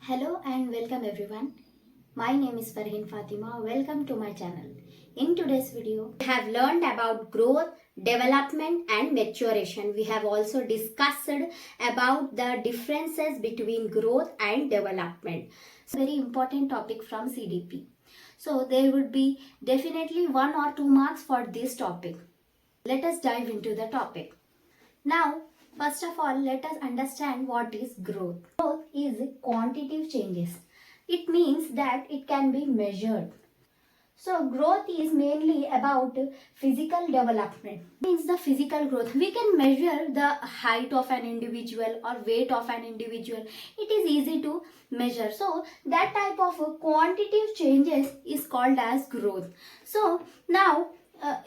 Hello and welcome everyone. My name is Farheen Fatima. Welcome to my channel. In today's video, we have learned about growth, development and maturation. We have also discussed about the differences between growth and development. It's a very important topic from CDP. So there would be definitely 1 or 2 marks for this topic. Let us dive into the topic. Now, first of all, let us understand what is growth. Growth is quantitative changes. It means that it can be measured. So, growth is mainly about physical development. It means the physical growth. We can measure the height of an individual or weight of an individual. It is easy to measure. So, that type of quantitative changes is called as growth. So, now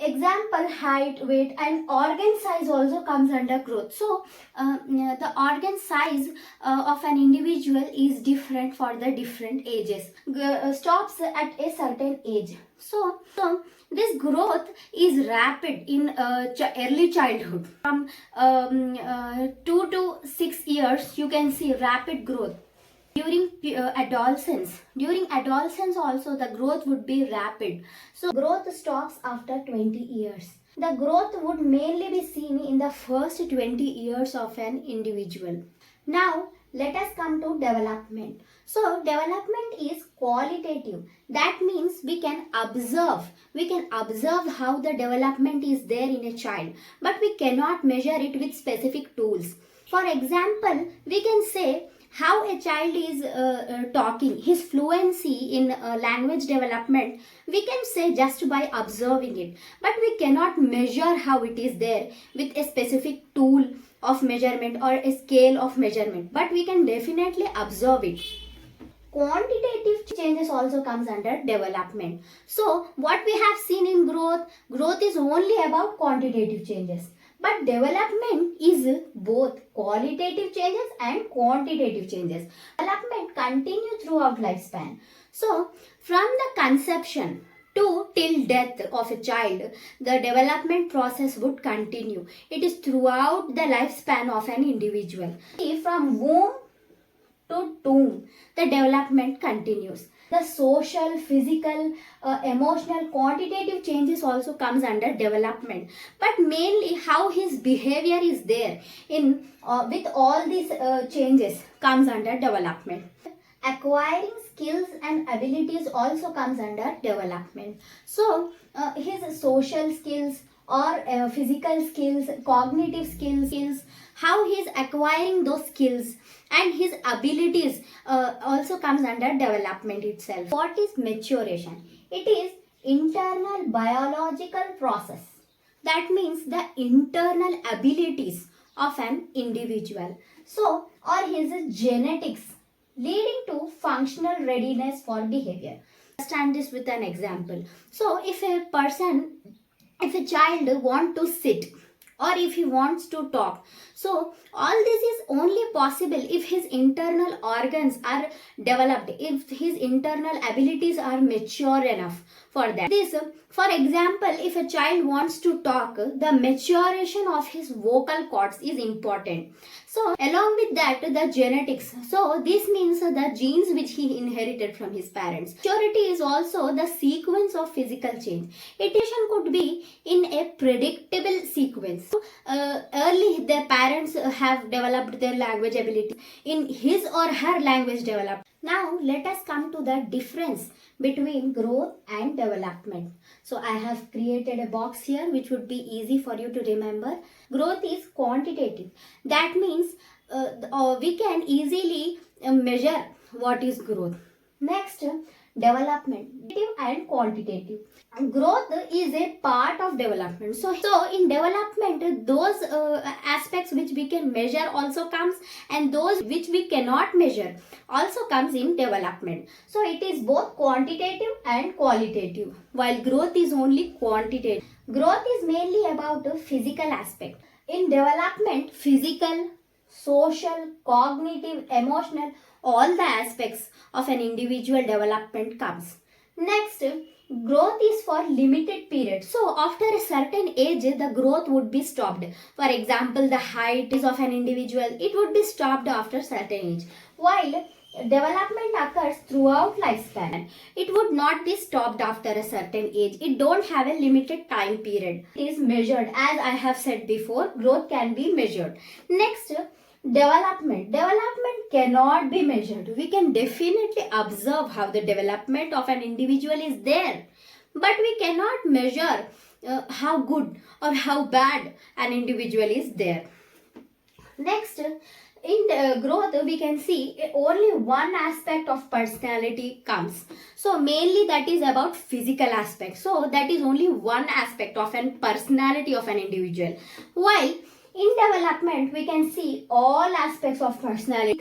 example, height, weight and organ size also comes under growth. So the organ size of an individual is different for the different ages, stops at a certain age. So this growth is rapid in early childhood. From 2 to 6 years you can see rapid growth. During adolescence also the growth would be rapid. So growth stops after 20 years. The growth would mainly be seen in the first 20 years of an individual. Now let us come to development. So development is qualitative. That means we can observe how the development is there in a child, but we cannot measure it with specific tools. For example, we can say how a child is talking, his fluency in language development, we can say just by observing it. But we cannot measure how it is there with a specific tool of measurement or a scale of measurement. But we can definitely observe it. Quantitative changes also comes under development. So what we have seen in growth is only about quantitative changes. But development is both qualitative changes and quantitative changes. Development continues throughout lifespan. So, from the conception till death of a child, the development process would continue. It is throughout the lifespan of an individual. From womb to tomb, the development continues. The social, physical, emotional, quantitative changes also comes under development. But mainly how his behavior is there in with all these changes comes under development. Acquiring skills and abilities also comes under development. So his social skills or physical skills, cognitive skills, how he is acquiring those skills and his abilities also comes under development itself. What is maturation? It is internal biological process. That means the internal abilities of an individual. So, or his genetics leading to functional readiness for behavior. Understand this with an example. So, if a child wants to sit or if he wants to talk, so all this is only possible if his internal organs are developed, if his internal abilities are mature enough for that. For example, if a child wants to talk, the maturation of his vocal cords is important. So along with that, the genetics. So this means the genes which he inherited from his parents. Maturity is also the sequence of physical change. Education could be in a predictable sequence. So, early the parents have developed their language ability. In his or her language developed. Now let us come to the difference between growth and development. So I have created a box here which would be easy for you to remember. Growth is quantitative. That means we can easily measure what is growth. Next, development, and quantitative. Growth is a part of development. So in development, those aspects which we can measure also comes, and those which we cannot measure also comes in development. So it is both quantitative and qualitative, while growth is only quantitative. Growth is mainly about the physical aspect. In development, physical, social, cognitive, emotional, all the aspects of an individual development comes. Next, growth is for limited period. So after a certain age, the growth would be stopped. For example, the height of an individual, it would be stopped after certain age. While development occurs throughout lifespan. It would not be stopped after a certain age. It don't have a limited time period. It is measured, as I have said before. Growth can be measured. Next, development cannot be measured. We can definitely observe how the development of an individual is there, but we cannot measure how good or how bad an individual is there. Next, in growth we can see only one aspect of personality comes. So mainly that is about physical aspect. So that is only one aspect of an personality of an individual. While in development we can see all aspects of personality: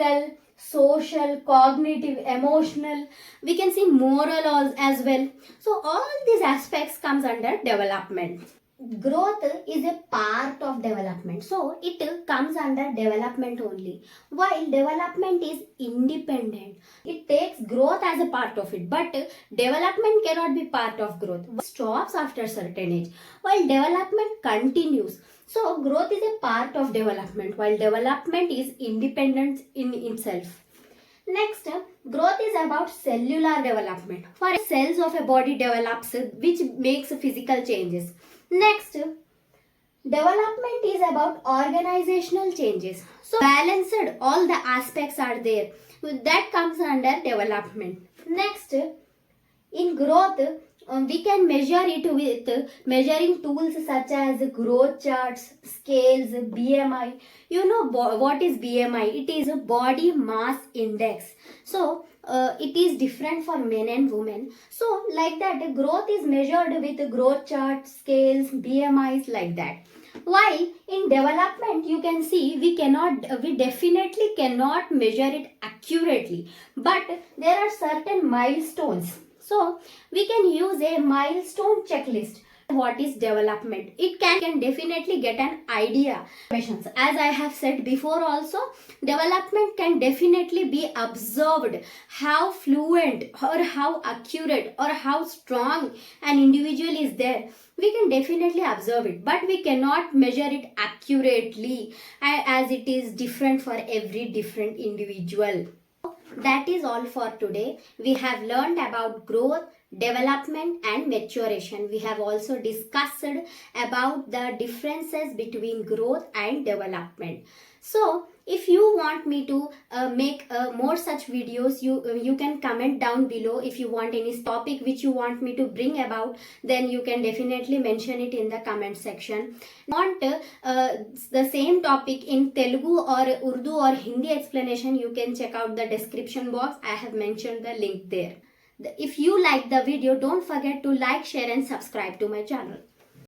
social, cognitive, emotional. We can see moral as well. So all these aspects comes under development. Growth is a part of development, so it comes under development only. While development is independent, it takes growth as a part of it, but development cannot be part of growth. It stops after certain age, while development continues. So growth is a part of development, while development is independent in itself. Next, growth is about cellular development. For cells of a body develops, which makes physical changes. Next, development is about organizational changes. So balanced, all the aspects are there. That comes under development. Next, in growth, we can measure it with measuring tools such as growth charts, scales, BMI. You know what is BMI? It is a body mass index. So it is different for men and women. So like that, growth is measured with growth charts, scales, BMIs, like that. While in development you can see we definitely cannot measure it accurately, but there are certain milestones. So we can use a milestone checklist. What is development? It can definitely get an idea. As I have said before also, development can definitely be observed. How fluent or how accurate or how strong an individual is there, we can definitely observe it, but we cannot measure it accurately, as it is different for every different individual. That is all for today. We have learned about growth, development and maturation. We have also discussed about the differences between growth and development. So if you want me to make more such videos, you can comment down below. If you want any topic which you want me to bring about, then you can definitely mention it in the comment section. Want the same topic in Telugu or Urdu or Hindi explanation, you can check out the description box. I have mentioned the link there. If you like the video, don't forget to like, share and subscribe to my channel.